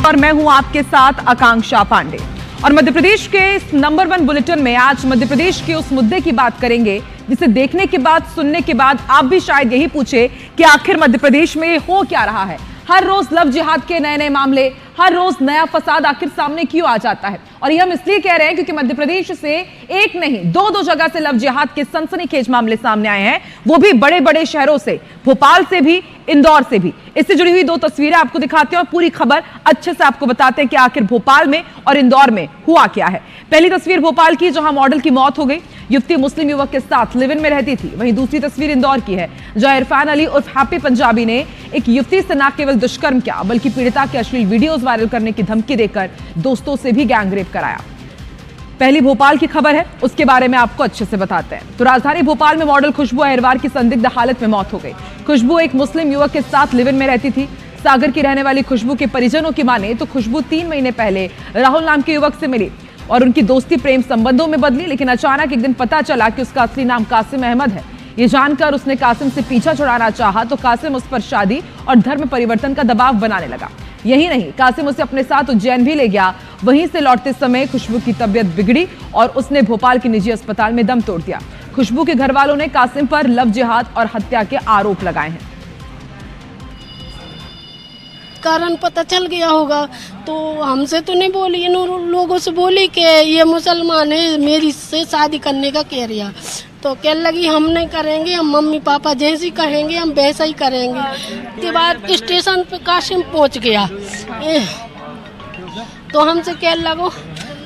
और मैं हूं आपके साथ आकांक्षा पांडे। और मध्य प्रदेश के इस नंबर 1 बुलेटिन में आज मध्य प्रदेश के उस मुद्दे की बात करेंगे जिसे देखने के बाद, सुनने के बाद आप भी शायद यही पूछे कि आखिर मध्य प्रदेश में हो क्या रहा है। हर रोज लव जिहाद के नए नए मामले, हर रोज नया फसाद आखिर सामने क्यों आ जाता है। और ये हम इसलिए कह रहे हैं क्योंकि मध्य प्रदेश से एक नहीं दो जगह से लव जिहाद के सनसनीखेज मामले सामने आए हैं, वो भी बड़े बड़े शहरों से, भोपाल से भी, इंदौर से भी। इससे जुड़ी हुई 2 तस्वीरें आपको दिखाते हैं और पूरी खबर अच्छे से आपको बताते हैं कि आखिर भोपाल में और इंदौर में हुआ क्या है। पहली तस्वीर भोपाल की, जहां मॉडल की मौत हो गई। युवती मुस्लिम युवक के साथ लिव इन में रहती थी। वहीं दूसरी तस्वीर इंदौर की है, जहां इरफान अली उर्फ हैप्पी पंजाबी ने एक युवती से न केवल दुष्कर्म किया बल्कि पीड़िता के अश्लील वीडियोस वायरल करने की धमकी देकर दोस्तों से भी गैंगरेप कराया। पहली भोपाल की खबर है, उसके बारे में आपको अच्छे से बताते हैं। तो राजधानी भोपाल में मॉडल खुशबू अहिरवार की संदिग्ध हालत में मौत हो गई। खुशबू एक मुस्लिम युवक के साथ लिव इन में रहती थी। सागर की रहने वाली खुशबू के परिजनों की माने तो खुशबू 3 महीने पहले राहुल नाम के युवक से मिली और उनकी दोस्ती प्रेम संबंधों में बदली। लेकिन अचानक एक दिन पता चला कि उसका असली नाम कासिम अहमद है। ये जानकर उसने कासिम से पीछा छुड़ाना चाहा तो कासिम उस पर शादी और धर्म परिवर्तन का दबाव बनाने लगा। यही नहीं, कासिम उसे अपने साथ उज्जैन भी ले गया। वहीं से लौटते समय खुशबू की तबीयत बिगड़ी और उसने भोपाल के निजी अस्पताल में दम तोड़ दिया। खुशबू के घर वालों ने कासिम पर लव जिहाद और हत्या के आरोप लगाए हैं। कारण पता चल गया होगा तो हमसे तो नहीं बोली, इन लोगों से बोली कि ये मुसलमान है, मेरी से शादी करने का कह रहा। तो कह लगी हम नहीं करेंगे, हम मम्मी पापा जैसी कहेंगे हम वैसा ही करेंगे। के बाद स्टेशन पे कासिम पहुंच गया तो हमसे कह लगो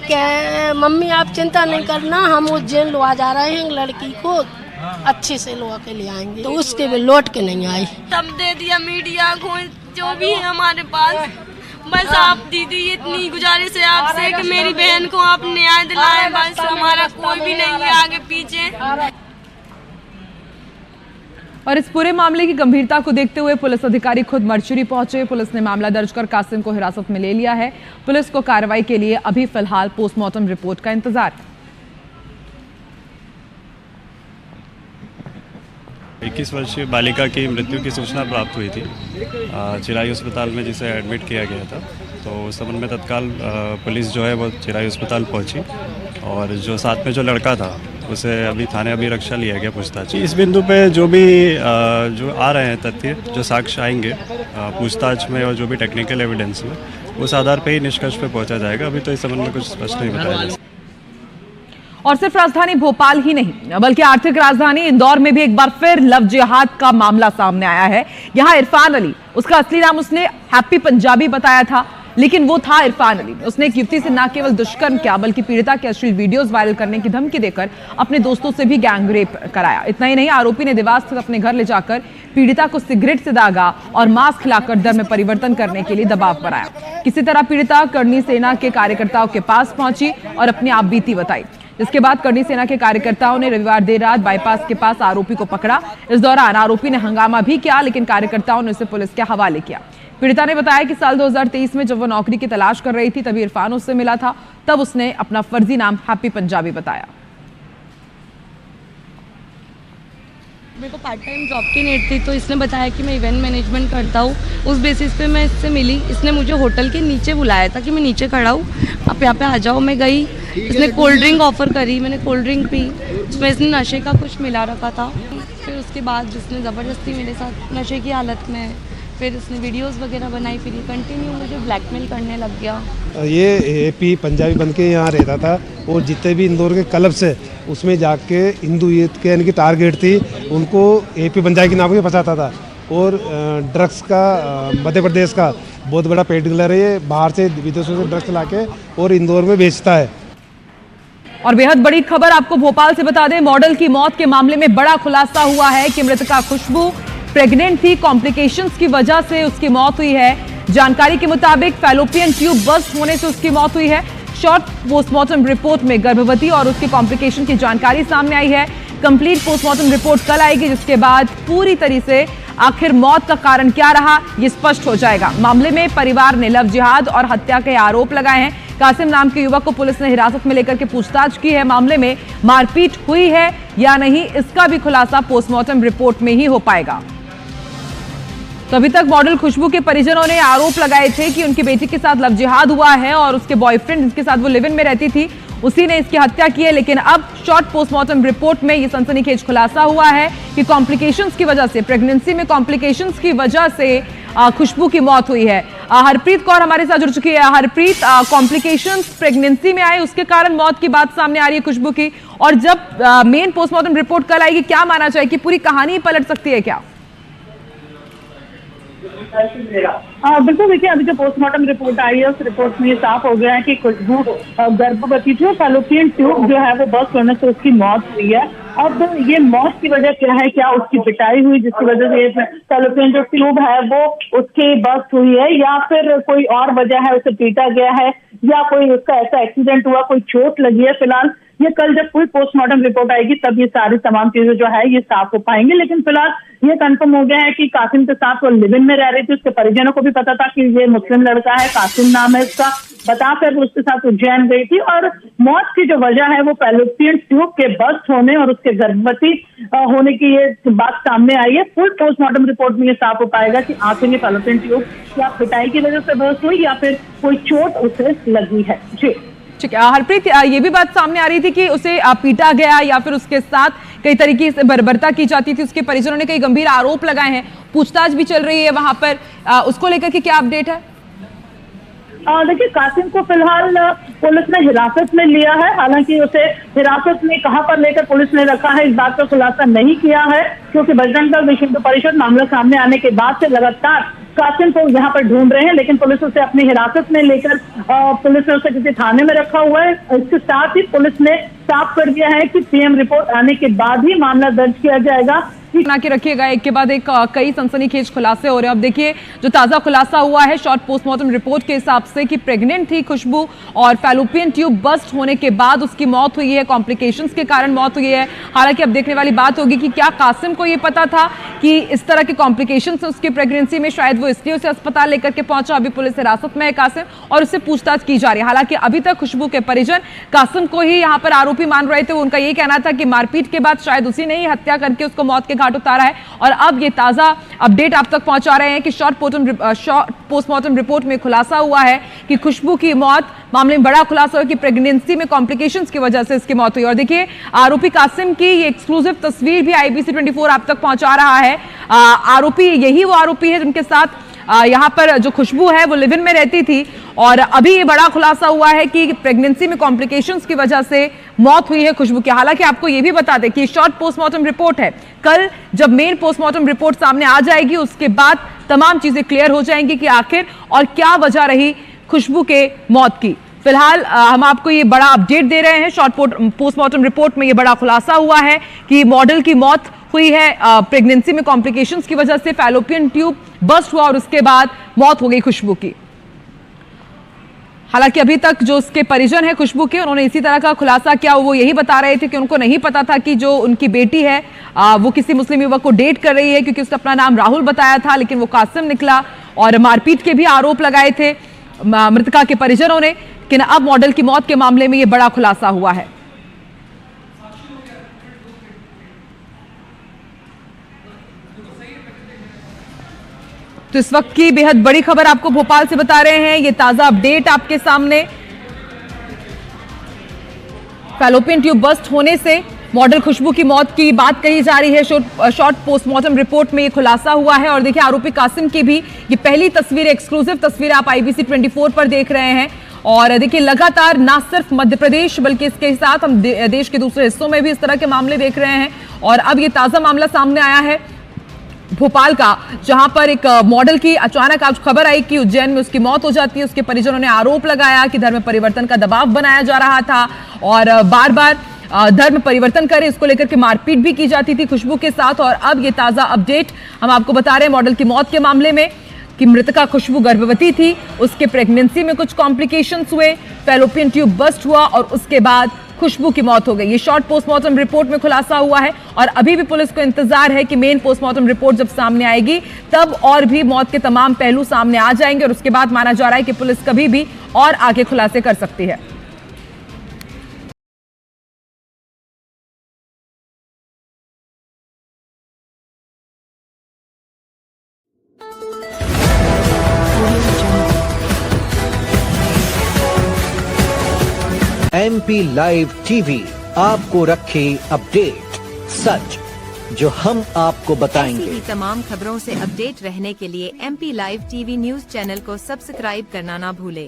कि मम्मी आप चिंता नहीं करना, हम उज्जैन लुआ जा रहे हैं, लड़की को अच्छे से लुआ के ले आएंगे। तो उसके भी लौट के नहीं आई। तब दे दिया मीडिया को जो भी है हमारे पास। बस आप दीदी इतनी गुजारिश है आपसे कि मेरी बहन को आप न्याय दिलाएं। बस हमारा कोई भी नहीं है आगे पीछे। और इस पूरे मामले की गंभीरता को देखते हुए पुलिस अधिकारी खुद मर्चुरी पहुंचे। पुलिस ने मामला दर्ज कर कासिम को हिरासत में ले लिया है। पुलिस को कार्रवाई के लिए अभी फिलहाल पोस्टमार्टम रिपोर्ट का इंतजार है। 21 वर्षीय बालिका की मृत्यु की सूचना प्राप्त हुई थी चिराई अस्पताल में, जिसे एडमिट किया गया था। तो उस संबंध में तत्काल पुलिस जो है वो चिराई अस्पताल पहुंची और जो साथ में जो लड़का था उसे अभी थाने अभिरक्षा लिया गया पूछताछ। इस बिंदु पे जो भी जो आ रहे हैं तथ्य, जो साक्ष्य आएंगे पूछताछ में और जो भी टेक्निकल एविडेंस में, उस आधार पर ही निष्कर्ष पे पहुँचा जाएगा। अभी तो इस संबंध में कुछ स्पष्ट नहीं बताया जा। और सिर्फ राजधानी भोपाल ही नहीं बल्कि आर्थिक राजधानी इंदौर में भी एक बार फिर लव जिहाद का मामला सामने आया है। यहां इरफान अली, उसका असली नाम उसने हैप्पी पंजाबी बताया था, लेकिन वो था इरफान अली। उसने एक युवती से न केवल दुष्कर्म किया बल्कि पीड़िता के अश्लील वीडियोस वायरल करने की धमकी देकर अपने दोस्तों से भी गैंगरेप कराया। इतना ही नहीं, आरोपी ने देवास स्थित अपने घर ले जाकर पीड़िता को सिगरेट से दागा और मांस खिलाकर धर्म परिवर्तन करने के लिए दबाव बनाया। किसी तरह पीड़िता करणी सेना के कार्यकर्ताओं के पास पहुंची और अपनी आप बीती बताई, जिसके बाद करणी सेना के कार्यकर्ताओं ने रविवार देर रात बाईपास के पास आरोपी को पकड़ा। इस दौरान आरोपी ने हंगामा भी किया, लेकिन कार्यकर्ताओं ने उसे पुलिस के हवाले किया। पीड़िता ने बताया कि साल 2023 में जब वो नौकरी की तलाश कर रही थी तभी इरफान उससे मिला था। तब उसने अपना फर्जी नाम हैप्पी पंजाबी बताया। मेरे को पार्ट टाइम जॉब की नीड थी तो इसने बताया कि मैं इवेंट मैनेजमेंट करता हूँ। उस बेसिस पे मैं इससे मिली। इसने मुझे होटल के नीचे बुलाया था कि मैं नीचे खड़ा हूँ, आप यहाँ पे आ जाओ। मैं गई, इसने कोल्ड ड्रिंक ऑफर करी, मैंने कोल्ड ड्रिंक पी। उसमें इसने नशे का कुछ मिला रखा था। फिर उसके बाद जिसने ज़बरदस्ती मेरे साथ नशे की हालत में फिर इसने वीडियोस वगैरह बनाई। फिर ये कंटिन्यू मुझे ब्लैकमेल करने लग गया। ये एपी पंजाबी बन के यहाँ रहता था और जितने भी इंदौर के क्लब से उसमें जाके हिंदू यूथ के इनकी टारगेट थी, उनको एपी पंजाबी के नाम से फंसाता था। और ड्रग्स का मध्य प्रदेश का बहुत बड़ा पेट डीलर है। ये बाहर से विदेशों से ड्रग्स लाके और इंदौर में बेचता है। और बेहद बड़ी खबर आपको भोपाल से बता दें, मॉडल की मौत के मामले में बड़ा खुलासा हुआ है कि मृतका खुशबू प्रेग्नेंट थी। कॉम्प्लिकेशंस की वजह से उसकी मौत हुई है। जानकारी के मुताबिक फैलोपियन ट्यूब बस्ट होने से उसकी मौत हुई है। शॉर्ट पोस्टमार्टम रिपोर्ट में गर्भवती और उसके कॉम्प्लिकेशन की जानकारी सामने आई है। कंप्लीट पोस्टमार्टम रिपोर्ट कल आएगी, जिसके बाद पूरी तरह से आखिर मौत का कारण क्या रहा यह स्पष्ट हो जाएगा। मामले में परिवार ने लव जिहाद और हत्या के आरोप लगाए हैं। कासिम नाम के युवक को पुलिस ने हिरासत में लेकर के पूछताछ की है। मामले में मारपीट हुई है या नहीं, इसका भी खुलासा पोस्टमार्टम रिपोर्ट में ही हो पाएगा। तो अभी तक मॉडल खुशबू के परिजनों ने आरोप लगाए थे कि उनकी बेटी के साथ लव जिहाद हुआ है और उसके बॉयफ्रेंड जिसके साथ वो लिव इन में रहती थी उसी ने इसकी हत्या की है। लेकिन अब शॉर्ट पोस्टमार्टम रिपोर्ट में ये सनसनीखेज खुलासा हुआ है कि कॉम्प्लिकेशंस की वजह से, प्रेगनेंसी में कॉम्प्लिकेशंस की वजह से खुशबू की मौत हुई है। हरप्रीत कौर हमारे साथ जुड़ चुकी है। हरप्रीत, कॉम्प्लिकेशंस प्रेगनेंसी में आए उसके कारण मौत की बात सामने आ रही है खुशबू की, और जब मेन पोस्टमार्टम रिपोर्ट कल आएगी क्या माना जाए कि पूरी कहानी पलट सकती है क्या? बिल्कुल, देखिए अभी जो पोस्टमार्टम रिपोर्ट आई है उस रिपोर्ट में ये साफ हो गया है कि खुशबू गर्भवती थी और फैलोपियन ट्यूब जो है वो बर्स्ट होने से उसकी मौत हुई है। अब ये मौत की वजह क्या है, क्या उसकी पिटाई हुई जिसकी वजह से ये फैलोपियन जो ट्यूब है वो उसकी बर्स्ट हुई है, या फिर कोई और वजह है, उसे पीटा गया है, या कोई उसका ऐसा एक्सीडेंट हुआ, कोई चोट लगी है। फिलहाल ये कल जब कोई पोस्टमार्टम रिपोर्ट आएगी तब ये सारी तमाम चीजें जो है ये साफ हो पाएंगी। लेकिन फिलहाल ये कंफर्म हो गया है कि कासिम के साथ वो लिव इन में रह रही थी। उसके परिजनों को भी पता था कि ये मुस्लिम लड़का है, कासिम नाम है इसका, बताकर वो उसके साथ उज्जैन गई थी। और मौत की जो वजह है वो फैलोपियन ट्यूब के बर्स्ट होने और उसके गर्भवती होने की ये बात सामने आई है। फुल पोस्टमार्टम रिपोर्ट में ये साफ हो पाएगा कि आखिर ये फैलोपियन ट्यूब या पिटाई की वजह से बर्स्ट हुई या फिर कोई चोट उसे लगी है। जी ठीक है हरप्रीत, ये भी बात सामने आ रही थी कि उसे पीटा गया या फिर उसके साथ कई तरीके से बर्बरता की जाती थी। उसके परिजनों ने कई गंभीर आरोप लगाए हैं, पूछताछ भी चल रही है वहां पर, उसको लेकर के क्या अपडेट है? देखिए कासिम को फिलहाल पुलिस ने हिरासत में लिया है। हालांकि उसे हिरासत में कहां पर लेकर पुलिस ने रखा है इस बात का खुलासा नहीं किया है, क्योंकि बजरंग दल विश्व हिंदू परिषद मामला सामने आने के बाद से लगातार कासिम को यहाँ पर ढूंढ रहे हैं, लेकिन पुलिस उसे अपनी हिरासत में लेकर पुलिस ने उसे किसी थाने में रखा हुआ है। इसके साथ ही पुलिस ने साफ कर दिया है कि पीएम रिपोर्ट आने के बाद ही मामला दर्ज किया जाएगा। बना के रखिएगा, एक के बाद एक कई सनसनीखेज खुलासे हो रहे हैं। अब देखिए जो ताजा खुलासा हुआ है शॉर्ट पोस्टमार्टम रिपोर्ट के हिसाब से कि प्रेग्नेंट थी खुशबू और फैलोपियन ट्यूब बस्ट होने के बाद उसकी मौत हुई है, कॉम्प्लिकेशंस के कारण मौत हुई है। हालांकि अब देखने वाली बात होगी कि क्या कासिम को ये पता था कि इस तरह के कॉम्प्लिकेशंस उसकी प्रेगनेंसी में, शायद वो इसलिए उसे अस्पताल लेकर के पहुंचा। अभी पुलिस हिरासत में है कासिम और उससे पूछताछ की जा रही है। हालांकि अभी तक खुशबू के परिजन कासिम को ही यहाँ पर आरोपी मान रहे थे। उनका ये कहना था कि मारपीट के बाद शायद उसी ने ही हत्या करके उसको मौत के घाट उतारा है। और अब ये ताजा अपडेट आप तक पहुंचा रहे हैं कि शॉर्ट पोस्टमार्टम रिपोर्ट में खुलासा हुआ है कि खुशबू की मौत, मामले में बड़ा खुलासा हुआ कि प्रेगनेंसी में कॉम्प्लिकेशंस की वजह से इसकी मौत हुई। और देखिए आरोपी कासिम की ये एक्सक्लूसिव तस्वीर भी IBC 24 आप तक पहुंचा रहा है। आरोपी यही वो आरोपी है जिनके साथ यहाँ पर जो खुशबू है वो लिव इन में रहती थी। और अभी ये बड़ा खुलासा हुआ है कि प्रेगनेंसी में कॉम्प्लिकेशंस की वजह से मौत हुई है खुशबू की। हालांकि आपको ये भी बता दें कि शॉर्ट पोस्टमार्टम रिपोर्ट है, कल जब मेन पोस्टमार्टम रिपोर्ट सामने आ जाएगी उसके बाद तमाम चीजें क्लियर हो जाएंगी कि आखिर और क्या वजह रही खुशबू के मौत की। फिलहाल हम आपको ये बड़ा अपडेट दे रहे हैं। शॉर्ट पोस्टमार्टम रिपोर्ट में ये बड़ा खुलासा हुआ है कि मॉडल की मौत हुई है प्रेगनेंसी में कॉम्प्लिकेशंस की वजह से, फैलोपियन ट्यूब बस्ट हुआ और उसके बाद मौत हो गई खुशबू की। हालांकि अभी तक जो उसके परिजन है खुशबू के, उन्होंने इसी तरह का खुलासा किया। वो यही बता रहे थे कि उनको नहीं पता था कि जो उनकी बेटी है वो किसी मुस्लिम युवक को डेट कर रही है, क्योंकि उसने अपना नाम राहुल बताया था लेकिन वो कासिम निकला। और मारपीट के भी आरोप लगाए थे मृतका के परिजनों ने। लेकिन अब मॉडल की मौत के मामले में यह बड़ा खुलासा हुआ है। तो इस वक्त की बेहद बड़ी खबर आपको भोपाल से बता रहे हैं, ये ताजा अपडेट आपके सामने। फैलोपियन ट्यूब बस्ट होने से मॉडल खुशबू की मौत की बात कही जा रही है। शॉर्ट पोस्टमार्टम रिपोर्ट में ये खुलासा हुआ है। और देखिए आरोपी कासिम की भी ये पहली तस्वीर, एक्सक्लूसिव तस्वीर आप IBC 24 पर देख रहे हैं। और देखिए लगातार ना सिर्फ मध्य प्रदेश बल्कि इसके साथ हम देश के दूसरे हिस्सों में भी इस तरह के मामले देख रहे हैं। और अब ये ताजा मामला सामने आया है भोपाल का, जहां पर एक मॉडल की अचानक आज खबर आई कि उज्जैन में उसकी मौत हो जाती है। उसके परिजनों ने आरोप लगाया कि धर्म परिवर्तन का दबाव बनाया जा रहा था और बार बार धर्म परिवर्तन करे, इसको लेकर के मारपीट भी की जाती थी खुशबू के साथ। और अब ये ताजा अपडेट हम आपको बता रहे हैं मॉडल की मौत के मामले में कि मृतका खुशबू गर्भवती थी, उसके प्रेगनेंसी में कुछ कॉम्प्लिकेशंस हुए, फैलोपियन ट्यूब बस्ट हुआ और उसके बाद खुशबू की मौत हो गई। ये शॉर्ट पोस्टमार्टम रिपोर्ट में खुलासा हुआ है। और अभी भी पुलिस को इंतजार है कि मेन पोस्टमार्टम रिपोर्ट जब सामने आएगी तब और भी मौत के तमाम पहलू सामने आ जाएंगे और उसके बाद माना जा रहा है कि पुलिस कभी भी और आगे खुलासे कर सकती है। MP लाइव टीवी आपको रखे अपडेट, सच जो हम आपको बताएंगे। ऐसी ही तमाम खबरों से अपडेट रहने के लिए MP live TV news channel को सब्सक्राइब करना ना भूले।